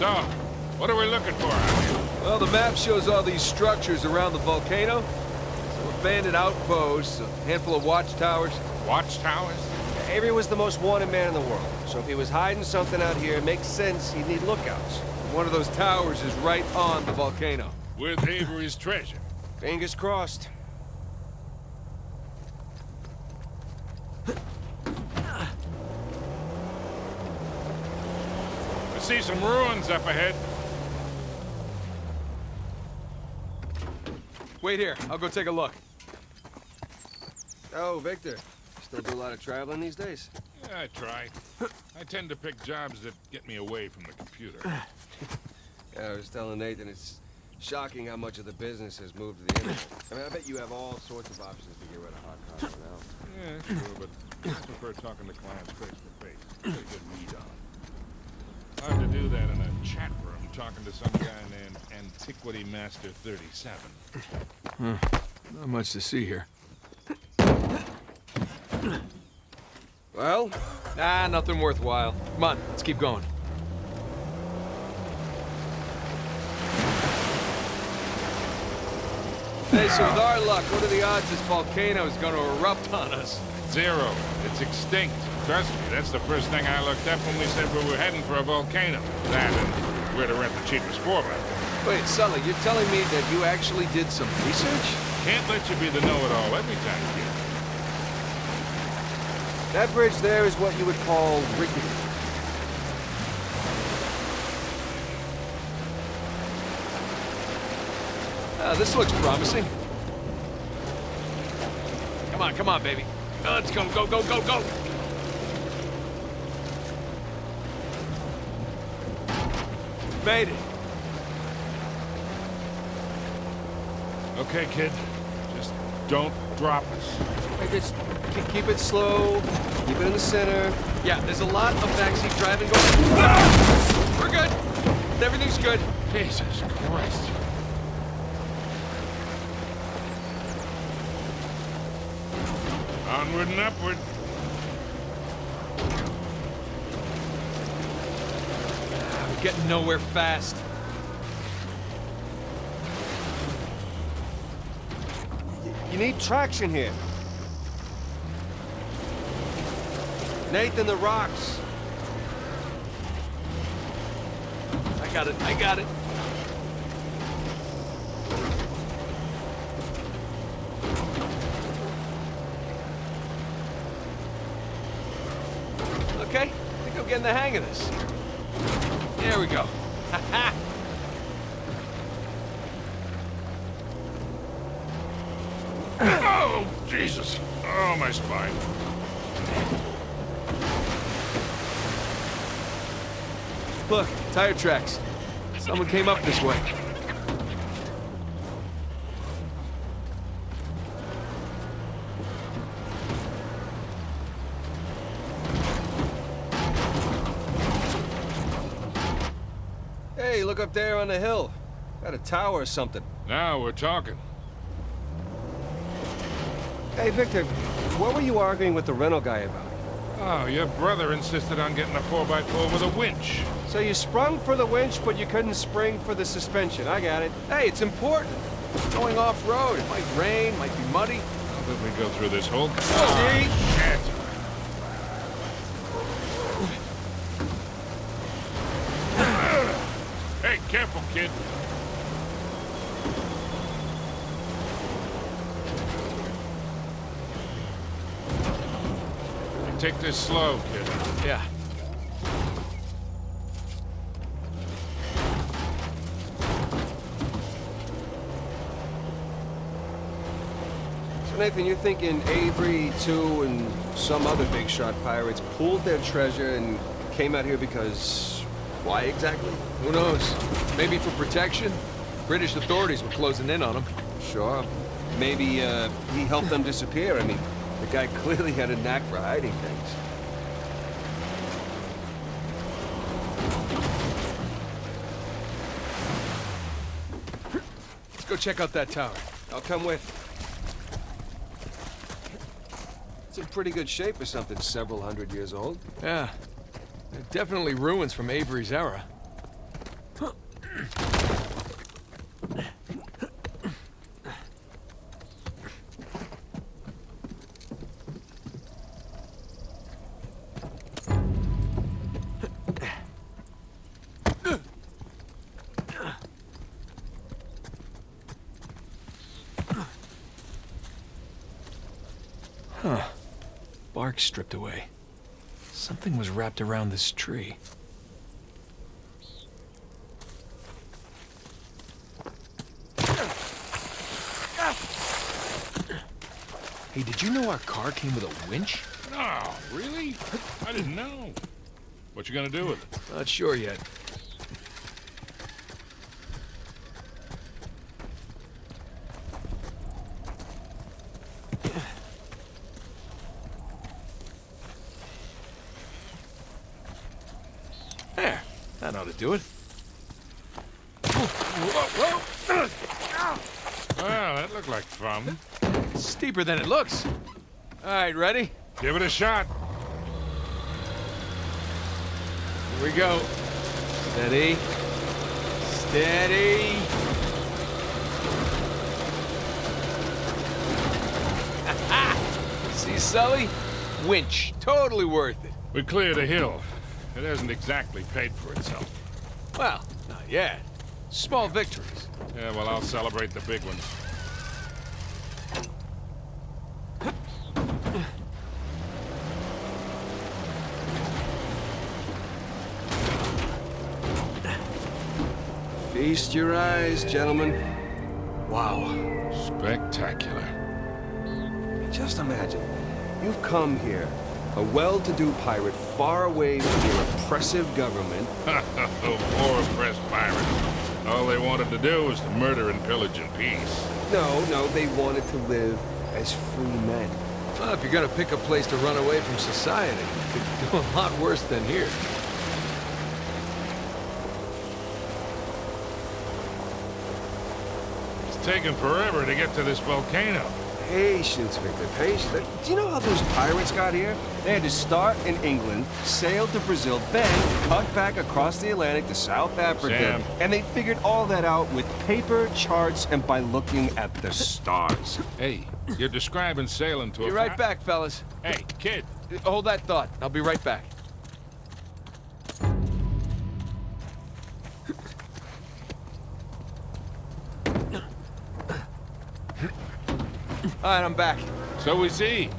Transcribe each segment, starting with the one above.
So, what are we looking for out here? Well, the map shows all these structures around the volcano. Some abandoned outposts, a handful of watchtowers. Watchtowers? Avery was the most wanted man in the world, so if he was hiding something out here, it makes sense he'd need lookouts. One of those towers is right on the volcano. With Avery's treasure. Fingers crossed. I see some ruins up ahead. Wait here, I'll go take a look. Oh, Victor. Still do a lot of traveling these days? Yeah, I try. I tend to pick jobs that get me away from the computer. Yeah, I was telling Nathan, it's shocking how much of the business has moved to the internet. I mean, I bet you have all sorts of options to get rid of hot copy now. Yeah, sure, but I prefer talking to clients face to face. Get a good read on. Hard to do that in a chat room talking to some guy named Antiquity Master 37. Not much to see here. Well? Ah, nothing worthwhile. Come on, let's keep going. Hey, so with our luck, what are the odds this volcano is going to erupt on us? 0. It's extinct. Trust me, that's the first thing I looked up when we said we were heading for a volcano. That and where to rent the cheapest 4x4. Wait, Sully, you're telling me that you actually did some research? Can't let you be the know-it-all every time, kid. That bridge there is what you would call rickety. This looks promising. Come on, baby. Let's go, go, go, go, go! Made it. Okay, kid. Just don't drop us. Hey, just keep it slow, keep it in the center. Yeah, there's a lot of backseat driving going on. Ah! We're good. Everything's good. Jesus Christ. Onward and upward. We're getting nowhere fast. You need traction here. Nathan, the rocks. I got it. Okay, I think I'm getting the hang of this. There we go. Ha-ha! Oh, Jesus. Oh, my spine. Look, tire tracks. Someone came up this way. Hey, look up there on the hill. Got a tower or something. Now we're talking. Hey, Victor, what were you arguing with the rental guy about? Oh, your brother insisted on getting a 4x4 with a winch. So you sprung for the winch, but you couldn't spring for the suspension. I got it. Hey, it's important. Going off-road. It might rain, might be muddy. How did we go through this whole... See? Shit. Hey, careful, kid. Take this slow, kid. Yeah. So, Nathan, you're thinking Avery, too, and some other big shot pirates pulled their treasure and came out here because... why exactly? Who knows? Maybe for protection? British authorities were closing in on them. Sure. Maybe, he helped them disappear. I mean, the guy clearly had a knack for hiding things. Let's go check out that tower. I'll come with. It's in pretty good shape for something several hundred years old. Yeah. They're definitely ruins from Avery's era. Huh. Bark stripped away. Something was wrapped around this tree. Hey, did you know our car came with a winch? No, really? I didn't know. What you gonna do with it? Not sure yet. There, that ought to do it. Well, that looked like fun. It's steeper than it looks. All right, ready? Give it a shot. Here we go. Steady. Steady. See, Sully? Winch. Totally worth it. We cleared a hill. It hasn't exactly paid for itself. Well, not yet. Small victories. Yeah, well, I'll celebrate the big ones. Feast your eyes, gentlemen. Wow. Spectacular. Just imagine, you've come here, a well-to-do pirate far away from your oppressive government. Poor oppressed pirates. All they wanted to do was to murder and pillage in peace. No, they wanted to live as free men. Well, if you're gonna pick a place to run away from society, you could do a lot worse than here. It's taken forever to get to this volcano. Patience, Victor, patience. Do you know how those pirates got here? They had to start in England, sail to Brazil, then cut back across the Atlantic to South Africa. Sam. And they figured all that out with paper, charts, and by looking at the stars. Hey, you're describing sailing to a... Be right back, fellas. Hey, kid. Hold that thought. I'll be right back. All right, I'm back. So we see.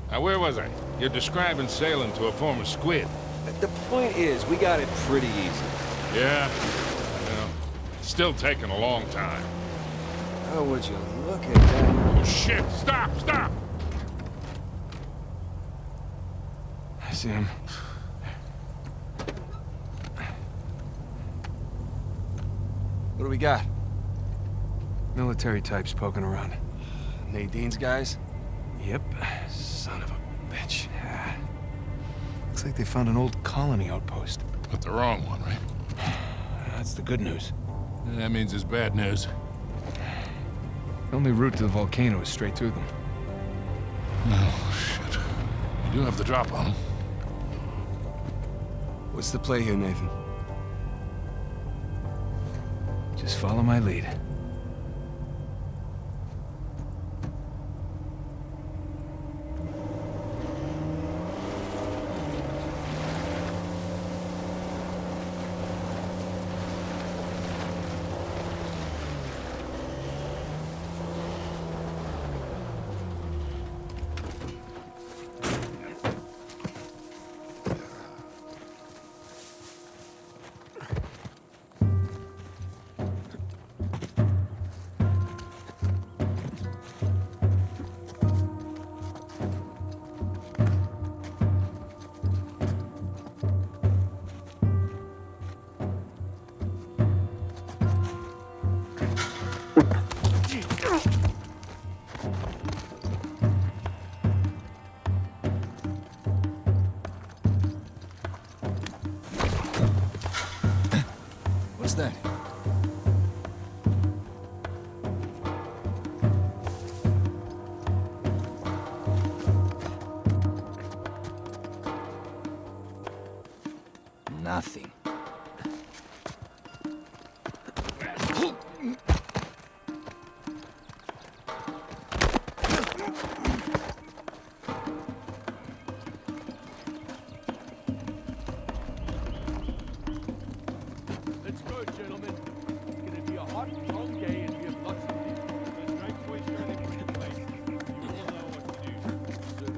Now, where was I? You're describing sailing to a form of squid. The point is, we got it pretty easy. Yeah. Well, it's still taking a long time. Oh, would you look at that? Oh, shit! Stop! Stop! I see him. What do we got? Military types poking around. Nadine's guys? Yep. Son of a bitch. Yeah. Looks like they found an old colony outpost. But the wrong one, right? That's the good news. That means it's bad news. The only route to the volcano is straight through them. Oh, shit. You do have the drop on them. What's the play here, Nathan? Just follow my lead. What's that? Nothing. Let's go, gentlemen. It's gonna be a hot, long day, and we have lots to do. Let's try to waste our liquid place. You all know what to do.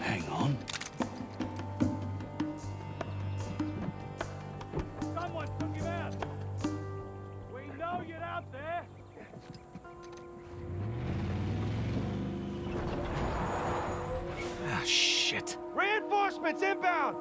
Hang on. Someone took him out. We know you're out there. Ah, shit. Reinforcements inbound.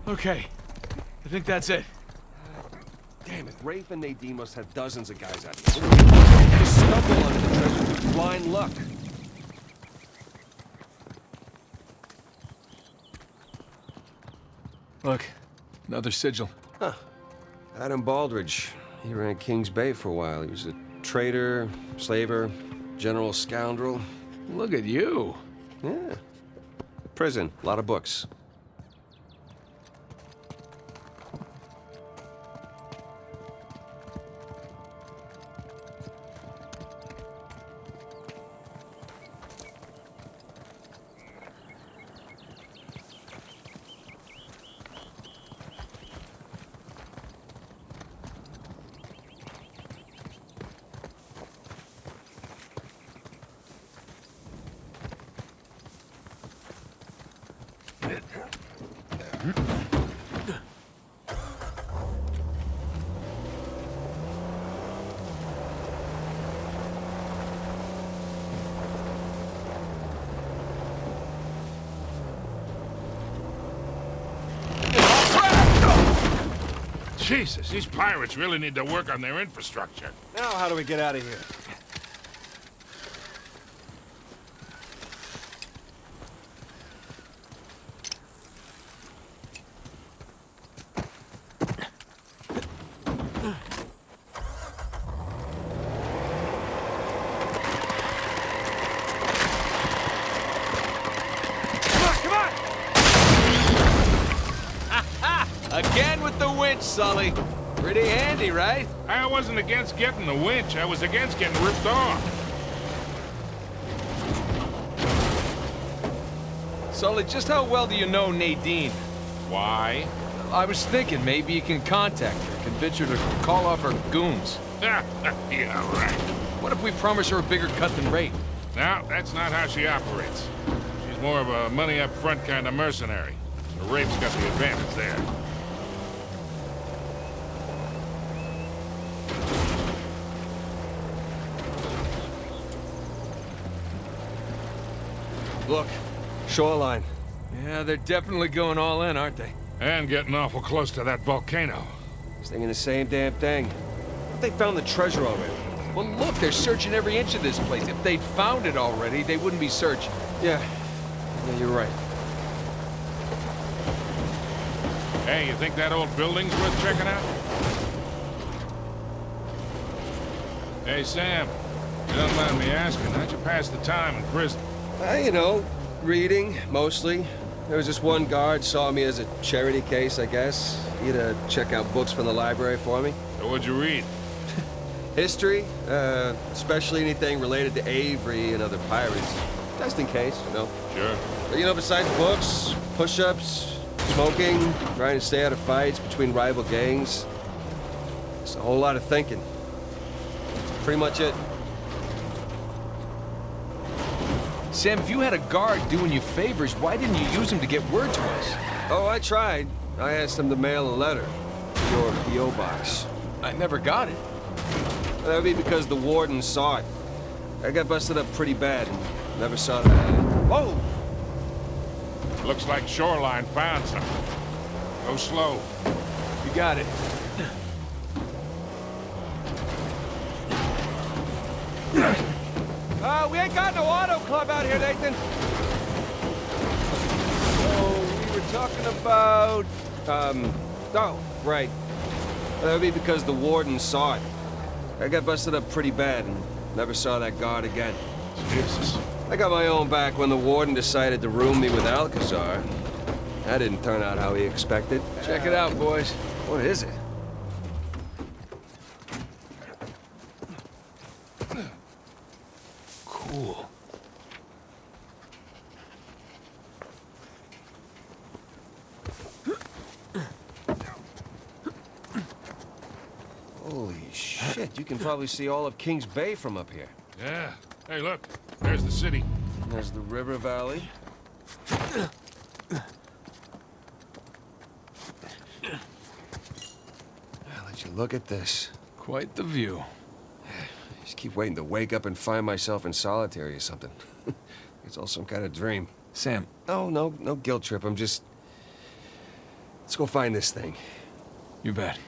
Okay. I think that's it. Damn it, Rafe and Nadine must have dozens of guys out here. Just stumble onto the treasure with blind luck. Look, another sigil. Huh. Adam Baldridge. He ran Kings Bay for a while. He was a traitor, slaver, general scoundrel. Look at you. Yeah. Prison. A lot of books. Jesus, these pirates really need to work on their infrastructure. Now how do we get out of here? Again with the winch, Sully. Pretty handy, right? I wasn't against getting the winch. I was against getting ripped off. Sully, just how well do you know Nadine? Why? I was thinking maybe you can contact her, convince her to call off her goons. Yeah, right. What if we promise her a bigger cut than Rafe? No, that's not how she operates. She's more of a money-up-front kind of mercenary. The Rafe's got the advantage there. Look, shoreline. Yeah, they're definitely going all in, aren't they? And getting awful close to that volcano. He's thinking the same damn thing. They found the treasure already. Well, look, they're searching every inch of this place. If they'd found it already, they wouldn't be searching. Yeah, you're right. Hey, you think that old building's worth checking out? Hey, Sam, you don't mind me asking, how'd you pass the time in prison? You know, reading, mostly. There was just one guard saw me as a charity case, I guess. He had to check out books from the library for me. So what'd you read? History, especially anything related to Avery and other pirates. Just in case, you know. Sure. But, you know, besides books, push-ups, smoking, trying to stay out of fights between rival gangs. It's a whole lot of thinking. Pretty much it. Sam, if you had a guard doing you favors, why didn't you use him to get word to us? Oh, I tried. I asked him to mail a letter to your P.O. box. I never got it. That would be because the warden saw it. I got busted up pretty bad and never saw that. Whoa! Looks like Shoreline found something. Go slow. You got it. We ain't got no auto club out here, Nathan. So, we were talking about... Oh, right. That would be because the warden saw it. I got busted up pretty bad and never saw that guard again. Jesus. I got my own back when the warden decided to room me with Alcazar. That didn't turn out how he expected. Check it out, boys. What is it? Cool. Holy shit, you can probably see all of Kings Bay from up here. Yeah. Hey, look. There's the city. There's the river valley. I'll let you look at this. Quite the view. Just keep waiting to wake up and find myself in solitary or something. It's all some kind of dream. Sam. Oh, no guilt trip. I'm just... Let's go find this thing. You bet.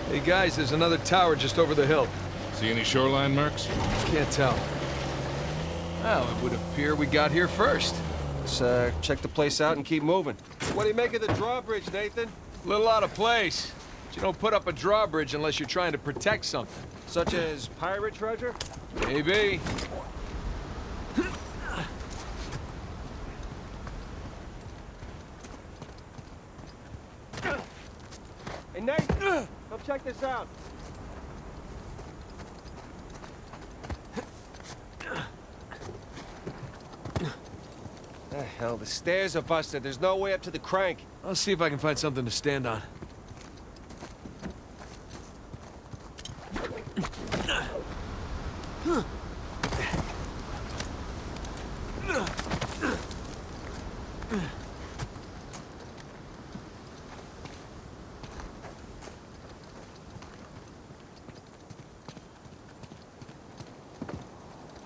Hey guys, there's another tower just over the hill. See any shoreline marks? Can't tell. Well, it would appear we got here first. Let's check the place out and keep moving. What do you make of the drawbridge, Nathan? A little out of place. But you don't put up a drawbridge unless you're trying to protect something. Such as pirate treasure? Maybe. Hey, Nate! Come check this out. Hell, the stairs are busted. There's no way up to the crank. I'll see if I can find something to stand on.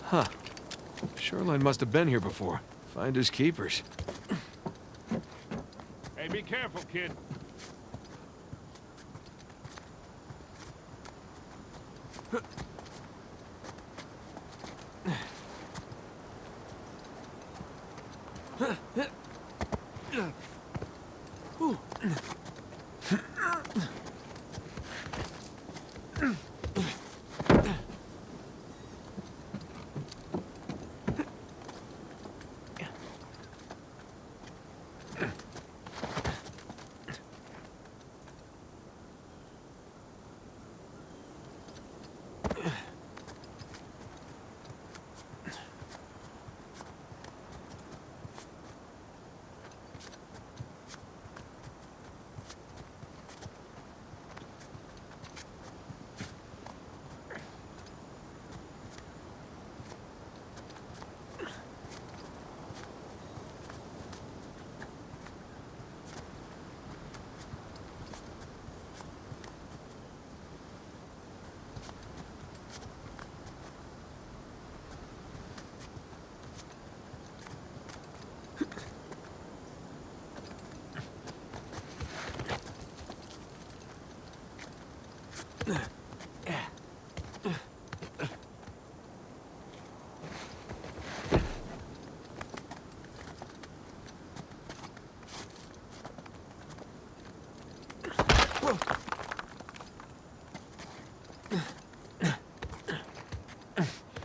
Huh. Shoreline must have been here before. Finders keepers. Hey, be careful, kid.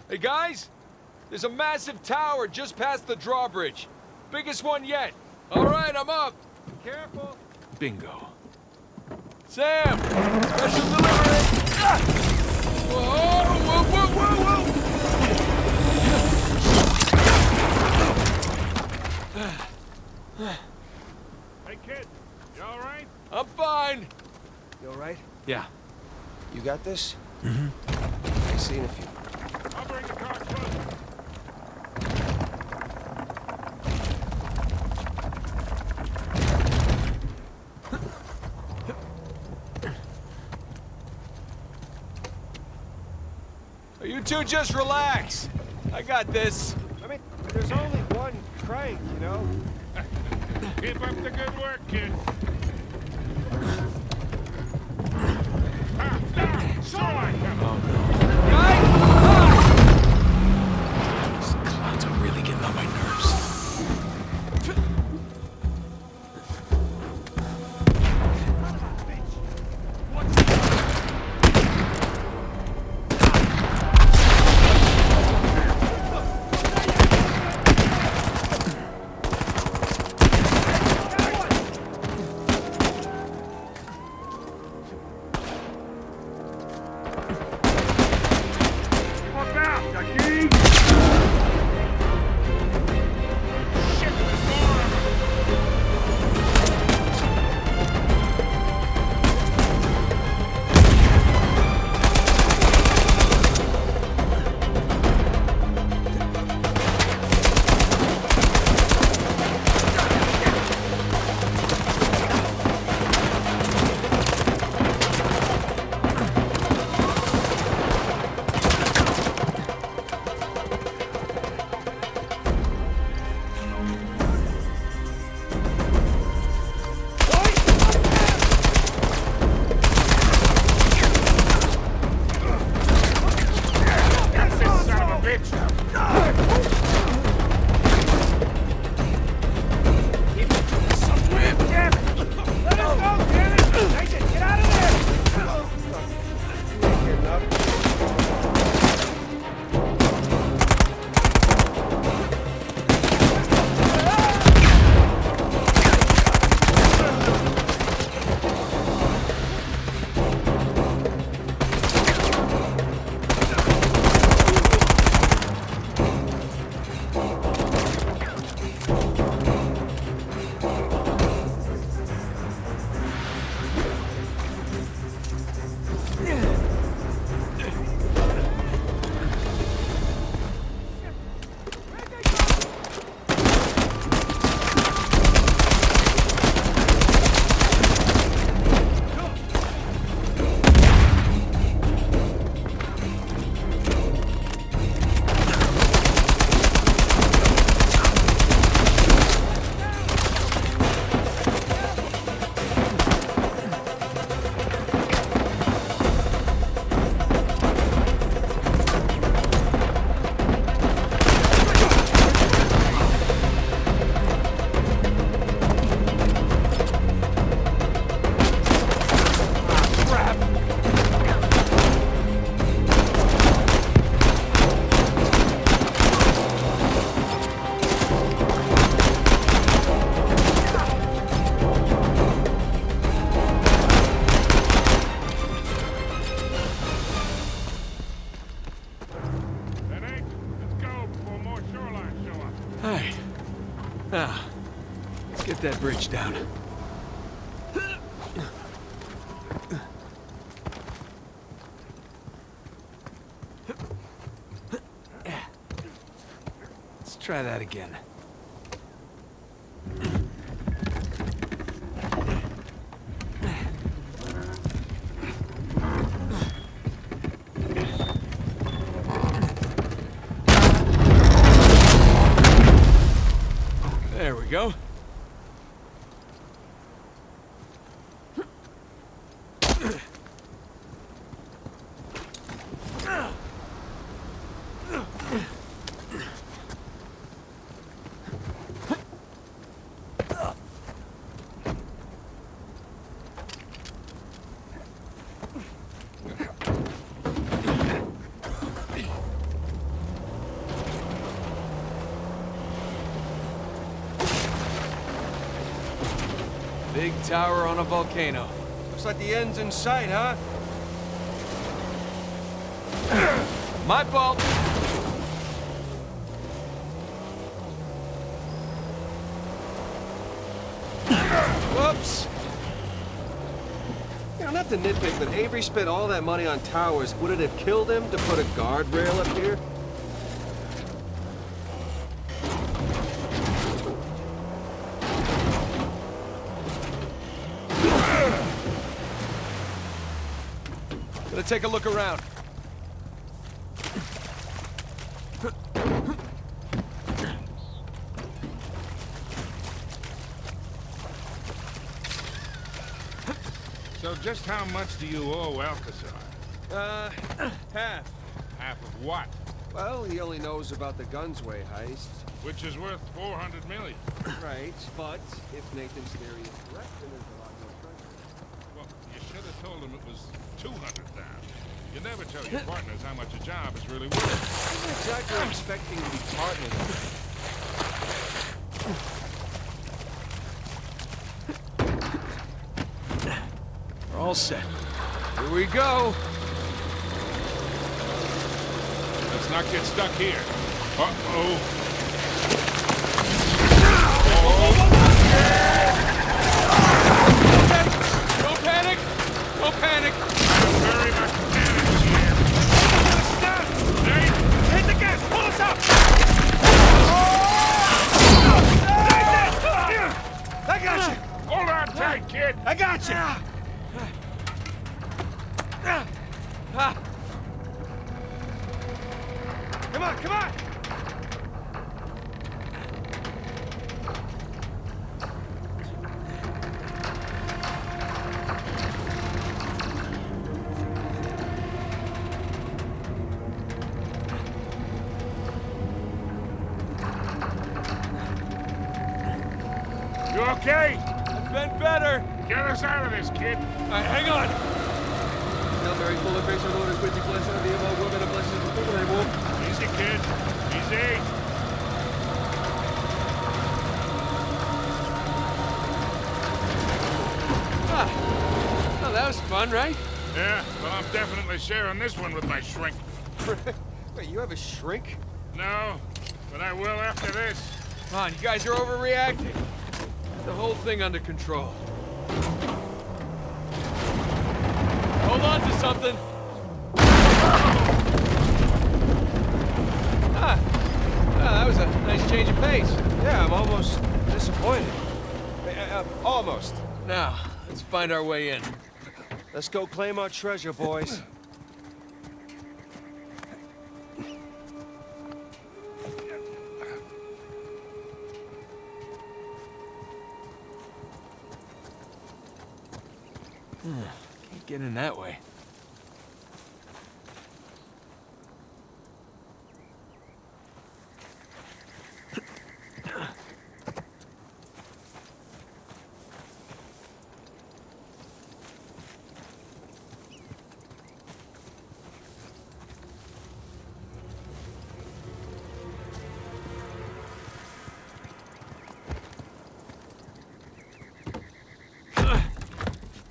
Hey guys, there's a massive tower just past the drawbridge. Biggest one yet. All right, I'm up. Careful. Bingo. Sam, special delivery. Ah! Whoa, whoa, whoa, whoa, whoa. Hey, kid. You all right? I'm fine. You all right? Yeah. You got this? Mm-hmm. See you in a few. I'll bring the car closer. You two just relax. I got this. I mean, there's only one crank, you know? Keep up the good work, kid. Shoreline coming. Guys! These clouds are really getting on my nerves. Alright. Now, let's get that bridge down. Let's try that again. There we go. Big tower on a volcano. Looks like the end's in sight, huh? My fault. Whoops. You know, not to nitpick, but Avery spent all that money on towers. Would it have killed him to put a guardrail up here? Gonna take a look around. So just how much do you owe Alcazar? Half. Half of what? Well, he only knows about the Gunsway heist. Which is worth 400 million. Right, but if Nathan's theory is correct, then there's a lot more treasure. Well, you should have told him it was 200,000. You never tell your partners how much a job is really worth. I wasn't exactly expecting to be partners. We're all set. Here we go. Let's not get stuck here. Uh-oh. Don't panic! Don't panic! I'm very much managed here. Stop! Nate! Hit the gas! Pull us up! I got you! Hold on tight, kid! I got you! Come on, come on! You okay? I've been better. Get us out of this, kid. All right, hang on. Hail Mary, full of grace, our Lord is with thee, blessed are thee among women, and blessed is the fruit of thy womb. Easy, kid. Easy. Oh, that was fun, right? Yeah, well, I'm definitely sharing this one with my shrink. Wait, you have a shrink? No, but I will after this. Come on, you guys are overreacting. Get the whole thing under control. Hold on to something. That was a nice change of pace. Yeah, I'm almost disappointed. Almost. Now, let's find our way in. Let's go claim our treasure, boys. Can't get in that way.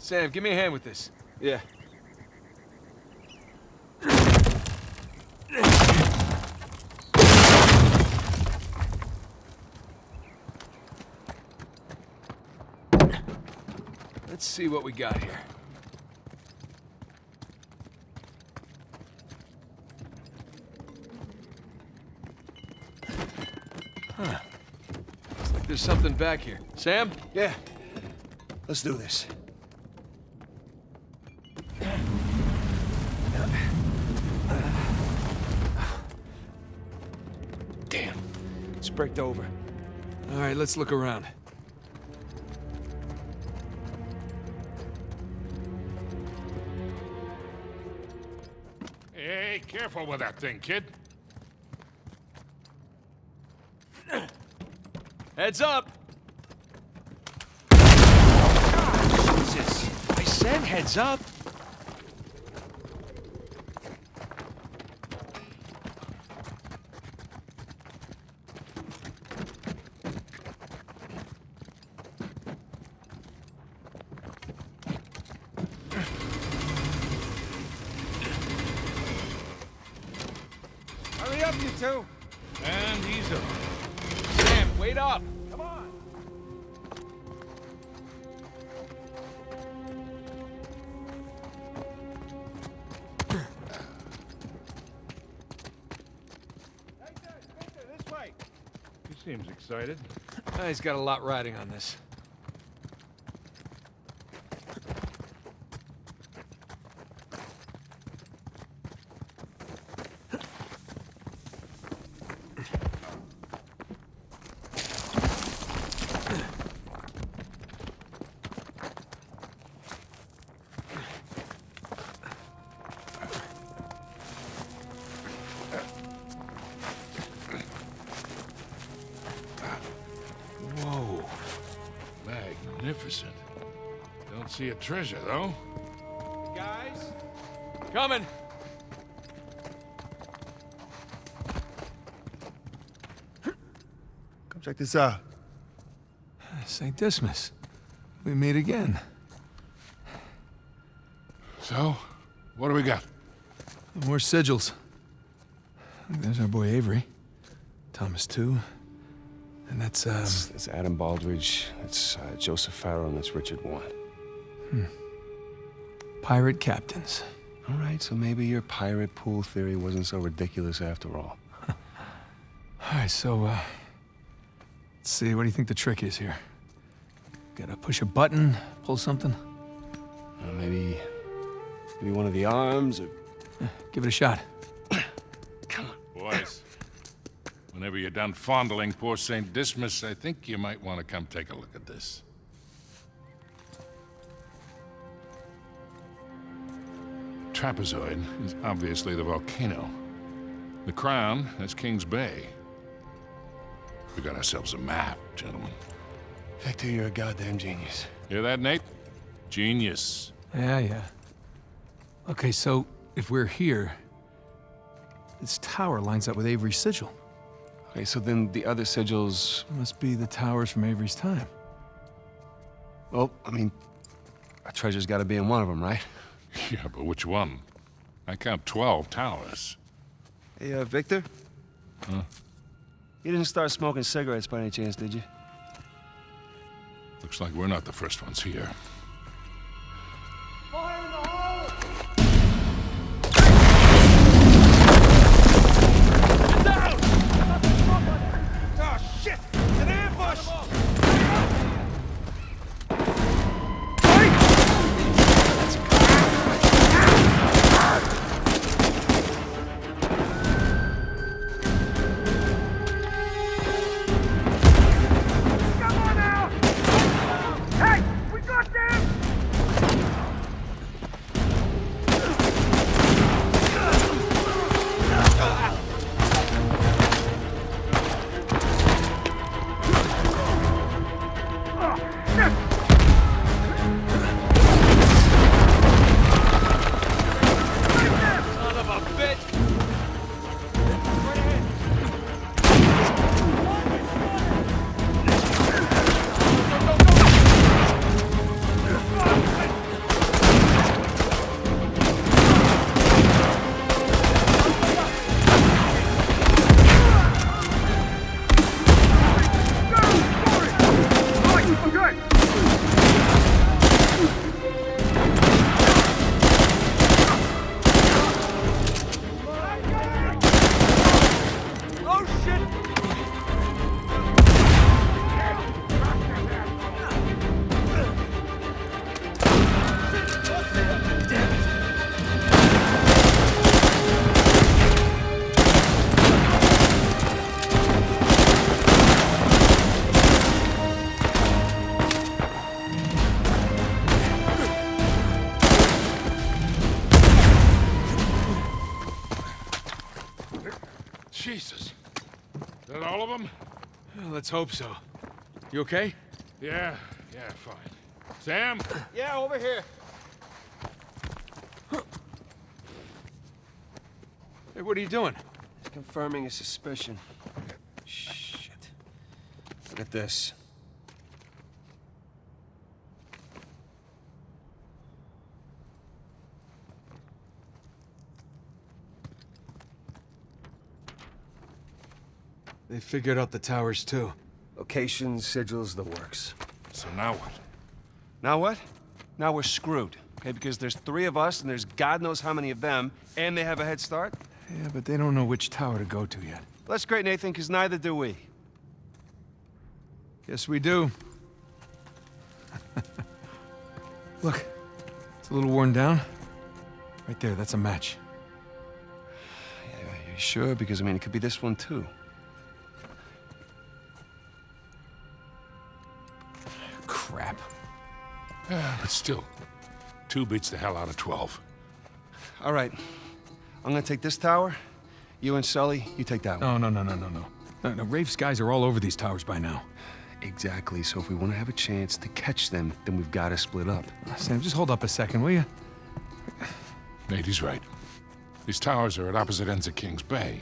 Sam, give me a hand with this. Yeah. Let's see what we got here. Huh. Looks like there's something back here. Sam? Yeah. Let's do this. Damn. It's braked over. All right, let's look around. Hey, careful with that thing, kid. Heads up! Jesus! I said heads up! Hurry up, you two. And he's up. Sam, wait up! Come on. Victor, this way. He seems excited. He's got a lot riding on this. Whoa. Magnificent. Don't see a treasure, though. Guys? Coming! Come check this out. St. Dismas. We meet again. So, what do we got? More sigils. There's our boy Avery. Thomas, too. And that's, That's Adam Baldridge. That's Joseph Farrow, and that's Richard Warren. pirate captains. All right, so maybe your pirate pool theory wasn't so ridiculous after all. All right, so, let's see, what do you think the trick is here? Gotta push a button, pull something? Maybe one of the arms, or... Give it a shot. Boys, whenever you're done fondling poor St. Dismas, I think you might want to come take a look at this. Trapezoid is obviously the volcano. The crown is King's Bay. We got ourselves a map, gentlemen. Victor, you're a goddamn genius. Hear that, Nate? Genius. Yeah. Okay, so, if we're here, this tower lines up with Avery's sigil. Okay, so then the other sigils... Must be the towers from Avery's time. Well, I mean, a treasure's gotta be in one of them, right? Yeah, but which one? I count 12 towers. Hey, Victor? Huh? You didn't start smoking cigarettes by any chance, did you? Looks like we're not the first ones here. Fire in the hole! Down! Oh, shit! It's an ambush! Come on now! Hey! We got them! Jesus. Is that all of them? Well, let's hope so. You okay? Yeah, fine. Sam? Yeah, over here. Hey, what are you doing? He's confirming his suspicion. Shit. Look at this. They figured out the towers, too. Locations, sigils, the works. So now what? Now what? Now we're screwed. Okay, because there's 3 of us and there's God knows how many of them, and they have a head start. Yeah, but they don't know which tower to go to yet. Well, that's great, Nathan, because neither do we. Yes, we do. Look, it's a little worn down. Right there, that's a match. Yeah, you sure? Because, I mean, it could be this one, too. Crap. But still, 2 beats the hell out of 12. All right. I'm gonna take this tower. You and Sully, you take that one. No, Rafe's guys are all over these towers by now. Exactly. So if we want to have a chance to catch them, then we've got to split up. Sam, just hold up a second, will you? Nate, he's right. These towers are at opposite ends of Kings Bay.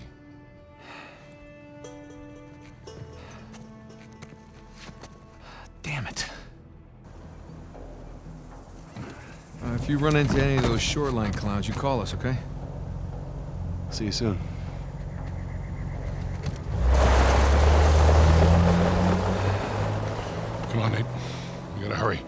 Damn it. If you run into any of those shoreline clowns, you call us, okay? See you soon. Come on, Nate. We gotta hurry.